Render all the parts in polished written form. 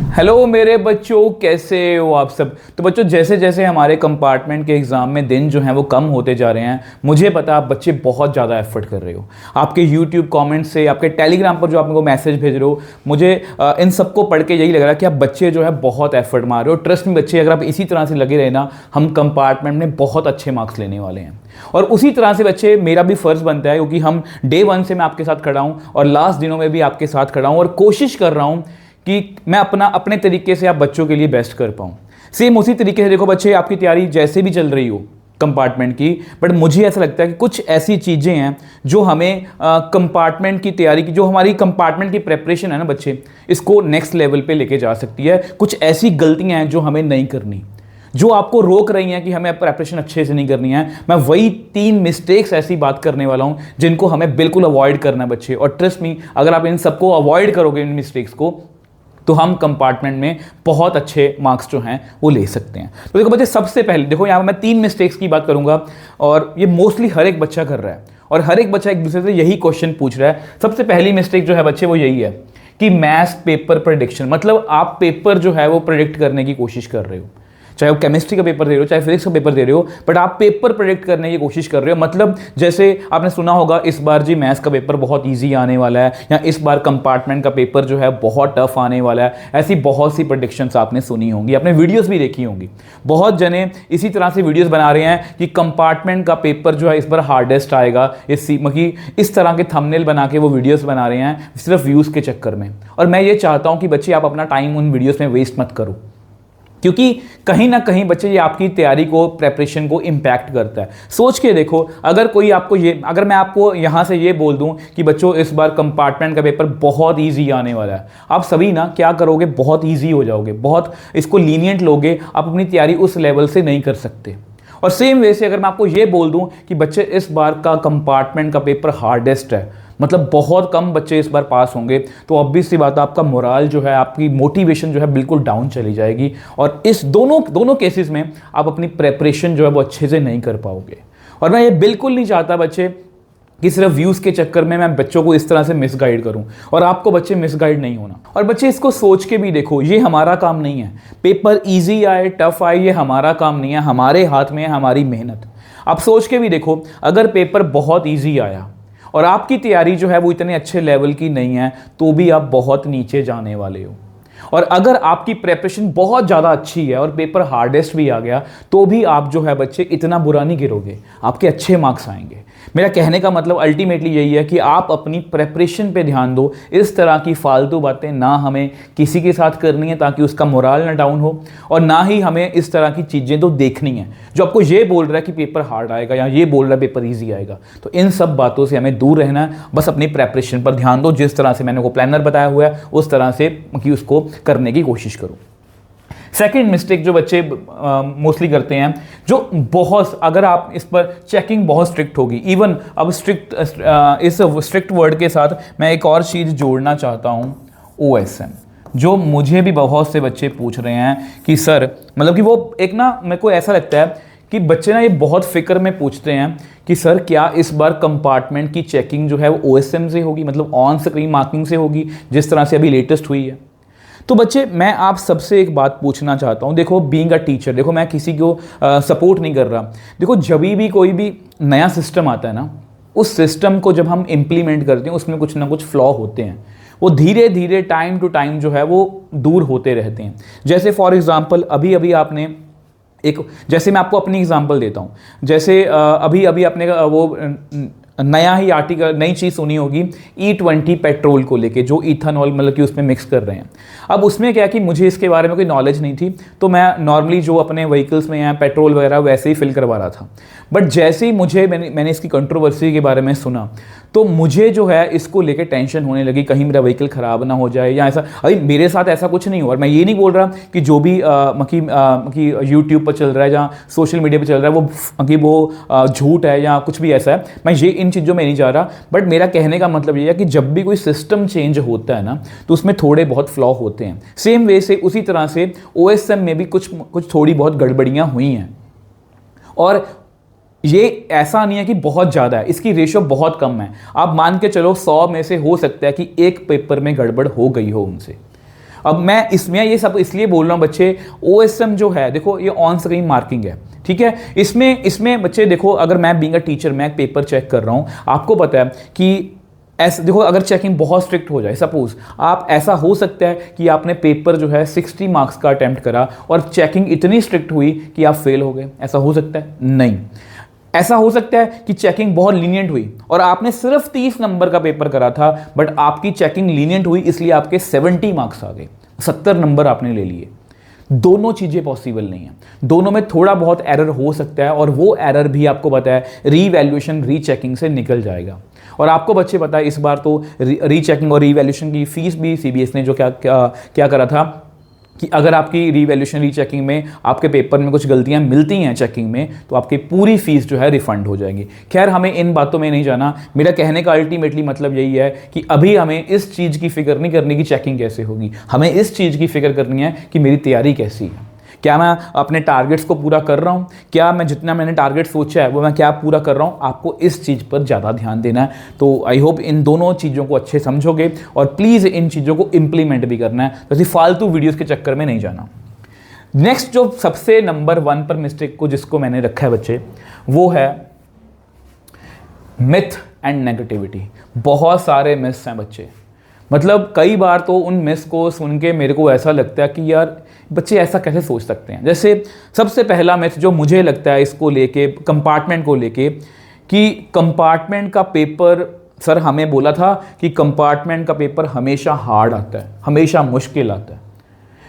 Hello मेरे बच्चों, कैसे हो आप सब। तो बच्चों, जैसे जैसे हमारे कंपार्टमेंट के एग्ज़ाम में दिन जो हैं वो कम होते जा रहे हैं, मुझे पता आप बच्चे बहुत ज़्यादा एफर्ट कर रहे हो। आपके यूट्यूब कमेंट से, आपके टेलीग्राम पर जो आप मेरे को मैसेज भेज रहे हो, मुझे इन सबको पढ़ के यही लग रहा है कि आप बच्चे जो है बहुत एफर्ट मार रहे हो। ट्रस्ट में बच्चे, अगर आप इसी तरह से लगे रहे ना, हम कंपार्टमेंट में बहुत अच्छे मार्क्स लेने वाले हैं। और उसी तरह से बच्चे, मेरा भी फ़र्ज़ बनता है, क्योंकि हम डे 1 से मैं आपके साथ खड़ा हूँ और लास्ट दिनों में भी आपके साथ खड़ा हूँ और कोशिश कर रहा हूँ कि मैं अपने तरीके से आप बच्चों के लिए बेस्ट कर पाऊँ। सेम उसी तरीके से देखो बच्चे, आपकी तैयारी जैसे भी चल रही हो कंपार्टमेंट की, बट मुझे ऐसा लगता है कि कुछ ऐसी चीज़ें हैं जो हमें कंपार्टमेंट की तैयारी की, जो हमारी कंपार्टमेंट की प्रेपरेशन है ना बच्चे, इसको नेक्स्ट लेवल पे लेके जा सकती है। कुछ ऐसी गलतियां हैं जो हमें नहीं करनी, जो आपको रोक रही हैं कि हमें प्रेपरेशन अच्छे से नहीं करनी है। मैं वही 3 मिस्टेक्स ऐसी बात करने वाला हूं जिनको हमें बिल्कुल अवॉइड करना है बच्चे। और ट्रस्ट मी, अगर आप इन सबको अवॉइड करोगे, इन मिस्टेक्स को, तो हम कंपार्टमेंट में बहुत अच्छे मार्क्स जो हैं वो ले सकते हैं। तो देखो बच्चे, सबसे पहले देखो, यहाँ मैं 3 मिस्टेक्स की बात करूंगा और ये मोस्टली हर एक बच्चा कर रहा है और हर एक बच्चा एक दूसरे से यही क्वेश्चन पूछ रहा है। सबसे पहली मिस्टेक जो है बच्चे वो यही है कि मैथ्स पेपर प्रेडिक्शन, मतलब आप पेपर जो है वो प्रेडिक्ट करने की कोशिश कर रहे हो। चाहे वो केमिस्ट्री का पेपर दे रहे हो, चाहे फिजिक्स का पेपर दे रहे हो, बट आप पेपर प्रेडिक्ट करने की कोशिश कर रहे हो। मतलब जैसे आपने सुना होगा, इस बार जी मैथ्स का पेपर बहुत इजी आने वाला है, या इस बार कंपार्टमेंट का पेपर जो है बहुत टफ आने वाला है। ऐसी बहुत सी प्रेडिक्शंस आपने सुनी होंगी, आपने वीडियोस भी देखी होंगी। बहुत जने इसी तरह से वीडियोस बना रहे हैं कि कंपार्टमेंट का पेपर जो है इस बार हार्डेस्ट आएगा। इस तरह के थंबनेल बना के वो वीडियोस बना रहे हैं सिर्फ व्यूज़ के चक्कर में। और मैं ये चाहता हूँ कि बच्चे, आप अपना टाइम उन वीडियोज़ में वेस्ट मत करो, क्योंकि कहीं ना कहीं बच्चे ये आपकी तैयारी को, प्रेपरेशन को इम्पैक्ट करता है। सोच के देखो, अगर मैं आपको यहाँ से ये बोल दूँ कि बच्चों इस बार कंपार्टमेंट का पेपर बहुत इजी आने वाला है, आप सभी ना क्या करोगे, बहुत इजी हो जाओगे, बहुत इसको लीनियंट लोगे, आप अपनी तैयारी उस लेवल से नहीं कर सकते। और सेम वे से अगर मैं आपको ये बोल दूँ कि बच्चे इस बार का कंपार्टमेंट का पेपर हार्डेस्ट है, मतलब बहुत कम बच्चे इस बार पास होंगे, तो ऑब्वियस सी बात है, आपका मोराल जो है, आपकी मोटिवेशन जो है बिल्कुल डाउन चली जाएगी। और इस दोनों केसेस में आप अपनी प्रेपरेशन जो है वो अच्छे से नहीं कर पाओगे। और मैं ये बिल्कुल नहीं चाहता बच्चे कि सिर्फ व्यूज़ के चक्कर में मैं बच्चों को इस तरह से मिसगाइड करूं, और आपको बच्चे मिसगाइड नहीं होना। और बच्चे इसको सोच के भी देखो, ये हमारा काम नहीं है, पेपर इजी आए टफ आए ये हमारा काम नहीं है, हमारे हाथ में है हमारी मेहनत। आप सोच के भी देखो, अगर पेपर बहुत ईजी आया और आपकी तैयारी जो है वो इतने अच्छे लेवल की नहीं है, तो भी आप बहुत नीचे जाने वाले हो। और अगर आपकी प्रेपरेशन बहुत ज़्यादा अच्छी है और पेपर हार्डेस्ट भी आ गया, तो भी आप जो है बच्चे इतना बुरा नहीं गिरोगे, आपके अच्छे मार्क्स आएंगे। मेरा कहने का मतलब अल्टीमेटली यही है कि आप अपनी प्रेपरेशन पे ध्यान दो। इस तरह की फालतू बातें ना हमें किसी के साथ करनी है ताकि उसका मोराल ना डाउन हो, और ना ही हमें इस तरह की चीज़ें तो देखनी है जो आपको ये बोल रहा है कि पेपर हार्ड आएगा या ये बोल रहा है पेपर ईजी आएगा। तो इन सब बातों से हमें दूर रहना है, बस अपनी प्रेपरेशन पर ध्यान दो। जिस तरह से मैंने वो प्लानर बताया हुआ है उस तरह से कि उसको करने की कोशिश करो। सेकेंड मिस्टेक जो बच्चे मोस्टली करते हैं, जो बहुत, अगर आप इस पर चेकिंग बहुत स्ट्रिक्ट होगी, इवन अब इस स्ट्रिक्ट वर्ड के साथ मैं एक और चीज़ जोड़ना चाहता हूँ, OSM, जो मुझे भी बहुत से बच्चे पूछ रहे हैं कि सर, मतलब कि वो एक ना, मेरे को ऐसा लगता है कि बच्चे ना ये बहुत फिक्र में पूछते हैं कि सर क्या इस बार कंपार्टमेंट की चेकिंग जो है वो OSM से होगी, मतलब ऑन स्क्रीन मार्किंग से होगी, जिस तरह से अभी लेटेस्ट हुई है। तो बच्चे, मैं आप सबसे एक बात पूछना चाहता हूँ। देखो, बीइंग अ टीचर, देखो मैं किसी को सपोर्ट नहीं कर रहा। देखो, जब भी कोई भी नया सिस्टम आता है ना, उस सिस्टम को जब हम इम्प्लीमेंट करते हैं उसमें कुछ ना कुछ फ्लॉ होते हैं, वो धीरे धीरे टाइम टू टाइम जो है वो दूर होते रहते हैं। जैसे फॉर एग्जांपल, अभी आपने जैसे मैं आपको अपनी एग्जांपल देता हूँ। जैसे अभी आपने वो नया ही आर्टिकल, नई चीज़ सुनी होगी E20 पेट्रोल को लेके, जो इथेनॉल मतलब कि उसमें मिक्स कर रहे हैं। अब उसमें क्या है कि मुझे इसके बारे में कोई नॉलेज नहीं थी, तो मैं नॉर्मली जो अपने व्हीकल्स में या पेट्रोल वगैरह वैसे ही फिल करवा रहा था। बट जैसे ही मैंने इसकी कंट्रोवर्सी के बारे में सुना, तो मुझे जो है इसको लेके टेंशन होने लगी, कहीं मेरा व्हीकल ख़राब ना हो जाए या ऐसा। अरे मेरे साथ ऐसा कुछ नहीं हुआ। और मैं ये नहीं बोल रहा कि जो भी यूट्यूब पर चल रहा है या सोशल मीडिया पर चल रहा है वो झूठ है या कुछ भी ऐसा है, मैं ये इन चीज़ों में नहीं जा रहा। बट मेरा कहने का मतलब ये है कि जब भी कोई सिस्टम चेंज होता है ना, तो उसमें थोड़े बहुत फ्लॉ होते हैं। सेम वे से, उसी तरह से OSM में भी कुछ थोड़ी बहुत गड़बड़ियाँ हुई हैं। और ये ऐसा नहीं है कि बहुत ज़्यादा है, इसकी रेशो बहुत कम है। आप मान के चलो 100 में से हो सकता है कि एक पेपर में गड़बड़ हो गई हो उनसे। अब मैं इसमें ये सब इसलिए बोल रहा हूँ बच्चे, OSM जो है देखो ये ऑन स्क्रीन मार्किंग है, ठीक है। इसमें बच्चे देखो, अगर मैं बीइंग अ टीचर मैं पेपर चेक कर रहा हूँ, आपको पता है कि ऐसे देखो, अगर चेकिंग बहुत स्ट्रिक्ट हो जाए, सपोज आप ऐसा हो सकता है कि आपने पेपर जो है 60 मार्क्स का अटेम्प्ट करा और चेकिंग इतनी स्ट्रिक्ट हुई कि आप फेल हो गए, ऐसा हो सकता है? नहीं। ऐसा हो सकता है कि चेकिंग बहुत लीनियंट हुई और आपने सिर्फ 30 नंबर का पेपर करा था, बट आपकी चेकिंग लीनियंट हुई इसलिए आपके 70 मार्क्स आ गए, 70 नंबर आपने ले लिए। दोनों चीज़ें पॉसिबल नहीं है, दोनों में थोड़ा बहुत एरर हो सकता है और वो एरर भी आपको पता है रीवैल्यूएशन रीचेकिंग से निकल जाएगा। और आपको बच्चे पता है इस बार तो रीचेकिंग और रीवैल्यूएशन की फीस भी CBSE ने जो क्या करा था कि अगर आपकी रीवैल्यूएशन रीचेकिंग में आपके पेपर में कुछ गलतियां मिलती हैं चेकिंग में, तो आपकी पूरी फीस जो है रिफंड हो जाएगी। खैर हमें इन बातों में नहीं जाना, मेरा कहने का अल्टीमेटली मतलब यही है कि अभी हमें इस चीज़ की फिक्र नहीं करनी कि चेकिंग कैसे होगी, हमें इस चीज़ की फिक्र करनी है कि मेरी तैयारी कैसी है, क्या मैं अपने टारगेट्स को पूरा कर रहा हूँ, क्या मैं जितना मैंने टारगेट सोचा है वो मैं क्या पूरा कर रहा हूँ। आपको इस चीज़ पर ज़्यादा ध्यान देना है। तो आई होप इन दोनों चीज़ों को अच्छे समझोगे और प्लीज़ इन चीज़ों को इम्प्लीमेंट भी करना है, जैसे फालतू वीडियोज़ के चक्कर में नहीं जाना। नेक्स्ट जो सबसे नंबर 1 पर मिस्टेक को जिसको मैंने रखा है बच्चे, वो है मिथ एंड नेगेटिविटी। बहुत सारे मिथ्स हैं बच्चे, मतलब कई बार तो उन मिस को सुन के मेरे को ऐसा लगता है कि यार बच्चे ऐसा कैसे सोच सकते हैं। जैसे सबसे पहला मिथ जो मुझे लगता है इसको लेके, कंपार्टमेंट को लेके, कि कंपार्टमेंट का पेपर, सर हमें बोला था कि कंपार्टमेंट का पेपर हमेशा हार्ड आता है, हमेशा मुश्किल आता है।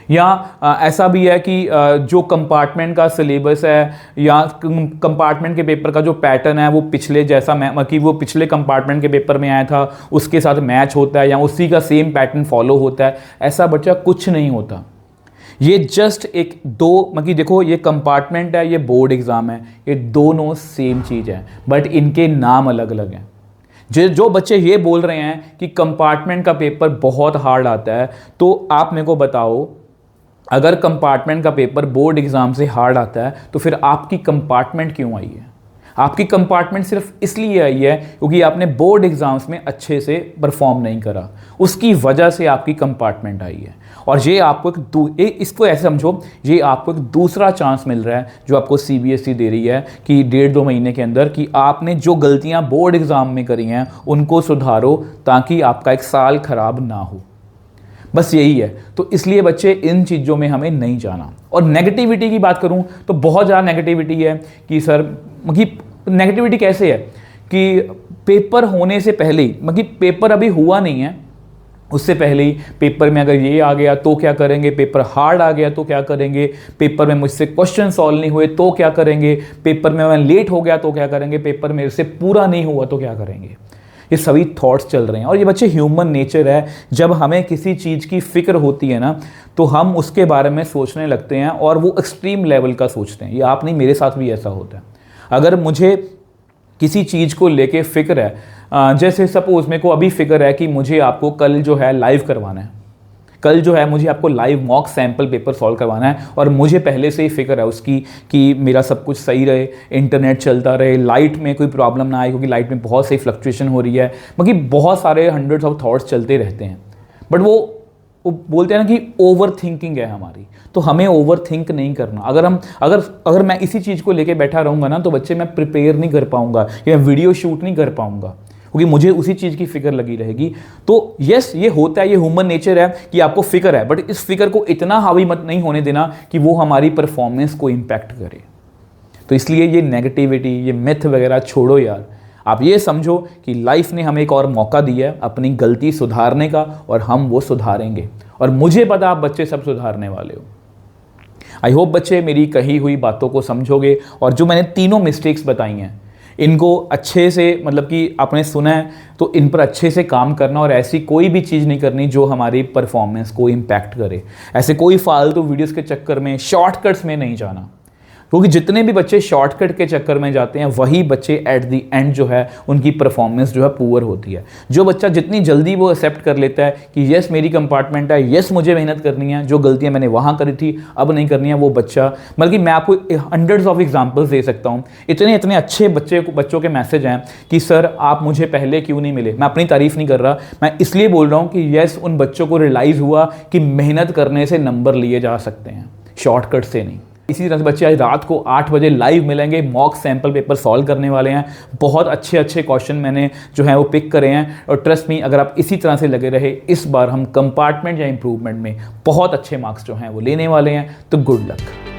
या ऐसा भी है कि जो कंपार्टमेंट का सिलेबस है या कंपार्टमेंट के पेपर का जो पैटर्न है वो पिछले जैसा कि वो पिछले कंपार्टमेंट के पेपर में आया था उसके साथ मैच होता है या उसी का सेम पैटर्न फॉलो होता है। ऐसा बच्चा कुछ नहीं होता। ये जस्ट एक दो मतलब देखो, ये कंपार्टमेंट है, ये बोर्ड एग्ज़ाम है, ये दोनों सेम चीज़ है, बट इनके नाम अलग अलग हैं। जो बच्चे ये बोल रहे हैं कि कंपार्टमेंट का पेपर बहुत हार्ड आता है, तो आप मेरे को बताओ, अगर कंपार्टमेंट का पेपर बोर्ड एग्ज़ाम से हार्ड आता है तो फिर आपकी कंपार्टमेंट क्यों आई है? आपकी कंपार्टमेंट सिर्फ इसलिए आई है क्योंकि आपने बोर्ड एग्ज़ाम्स में अच्छे से परफॉर्म नहीं करा, उसकी वजह से आपकी कंपार्टमेंट आई है। और ये आपको इसको ऐसे समझो, ये आपको एक दूसरा चांस मिल रहा है जो आपको CBSE दे रही है कि 1.5-2 महीने के अंदर कि आपने जो गलतियाँ बोर्ड एग्ज़ाम में करी हैं उनको सुधारो ताकि आपका एक साल ख़राब ना हो। बस यही है। तो इसलिए बच्चे इन चीज़ों में हमें नहीं जाना। और नेगेटिविटी की बात करूं तो बहुत ज़्यादा नेगेटिविटी है कि सर नेगेटिविटी कैसे है कि पेपर होने से पहले ही, पेपर अभी हुआ नहीं है, उससे पहले ही पेपर में अगर ये आ गया तो क्या करेंगे, पेपर हार्ड आ गया तो क्या करेंगे, पेपर में मुझसे क्वेश्चन सॉल्व नहीं हुए तो क्या करेंगे, पेपर में मैं लेट हो गया तो क्या करेंगे, पेपर मेरे से पूरा नहीं हुआ तो क्या करेंगे। ये सभी थॉट्स चल रहे हैं और ये बच्चे ह्यूमन नेचर है। जब हमें किसी चीज़ की फिक्र होती है ना तो हम उसके बारे में सोचने लगते हैं और वो एक्सट्रीम लेवल का सोचते हैं। ये आप नहीं, मेरे साथ भी ऐसा होता है। अगर मुझे किसी चीज़ को लेके फिक्र है, जैसे सपोज मेरे को अभी फिक्र है कि मुझे आपको कल जो है लाइव करवाना है, कल जो है मुझे आपको live mock sample paper solve करवाना है और मुझे पहले से ही फिक्र है उसकी कि मेरा सब कुछ सही रहे, इंटरनेट चलता रहे, लाइट में कोई प्रॉब्लम ना आए क्योंकि लाइट में बहुत सही फ्लक्चुएशन हो रही है। बहुत सारे हंड्रेड्स ऑफ थॉट्स चलते रहते हैं। बट वो बोलते हैं ना कि ओवर थिंकिंग है हमारी, तो हमें ओवर थिंक नहीं करना। अगर मैं इसी चीज़ को लेके बैठा रहूँगा ना तो बच्चे मैं प्रिपेयर नहीं कर पाऊँगा या वीडियो शूट नहीं कर पाऊँगा क्योंकि मुझे उसी चीज़ की फिक्र लगी रहेगी। तो यस, ये होता है, ये ह्यूमन नेचर है कि आपको फिक्र है, बट इस फिक्र को इतना हावी मत नहीं होने देना कि वो हमारी परफॉर्मेंस को इम्पैक्ट करे। तो इसलिए ये नेगेटिविटी, ये मिथ वगैरह छोड़ो यार। आप ये समझो कि लाइफ ने हमें एक और मौका दिया है अपनी गलती सुधारने का और हम वो सुधारेंगे और मुझे पता आप बच्चे सब सुधारने वाले हो। आई होप बच्चे मेरी कही हुई बातों को समझोगे और जो मैंने तीनों मिस्टेक्स बताई हैं इनको अच्छे से कि आपने सुना है तो इन पर अच्छे से काम करना और ऐसी कोई भी चीज़ नहीं करनी जो हमारी परफॉर्मेंस को इम्पैक्ट करे। ऐसे कोई फालतू वीडियोस के चक्कर में शॉर्टकट्स में नहीं जाना। क्योंकि जितने भी बच्चे शॉर्टकट के चक्कर में जाते हैं वही बच्चे एट द एंड जो है उनकी परफॉर्मेंस जो है पुअर होती है। जो बच्चा जितनी जल्दी वो एक्सेप्ट कर लेता है कि यस मेरी कंपार्टमेंट है, यस मुझे मेहनत करनी है, जो गलतियां मैंने वहाँ करी थी अब नहीं करनी है, वो बच्चा, बल्कि मैं आपको हंड्रेड्स ऑफ एग्जाम्पल्स दे सकता हूँ। इतने इतने अच्छे बच्चों के मैसेज हैं कि सर आप मुझे पहले क्यों नहीं मिले। मैं अपनी तारीफ नहीं कर रहा, मैं इसलिए बोल रहा हूँ कि यस उन बच्चों को रियलाइज़ हुआ कि मेहनत करने से नंबर लिए जा सकते हैं, शॉर्टकट से नहीं। इसी तरह से बच्चे आज रात को 8 बजे लाइव मिलेंगे, मॉक सैंपल पेपर सॉल्व करने वाले हैं। बहुत अच्छे अच्छे क्वेश्चन मैंने जो है वो पिक करे हैं, और ट्रस्ट मी अगर आप इसी तरह से लगे रहे, इस बार हम कंपार्टमेंट या इंप्रूवमेंट में बहुत अच्छे मार्क्स जो हैं वो लेने वाले हैं। तो गुड लक।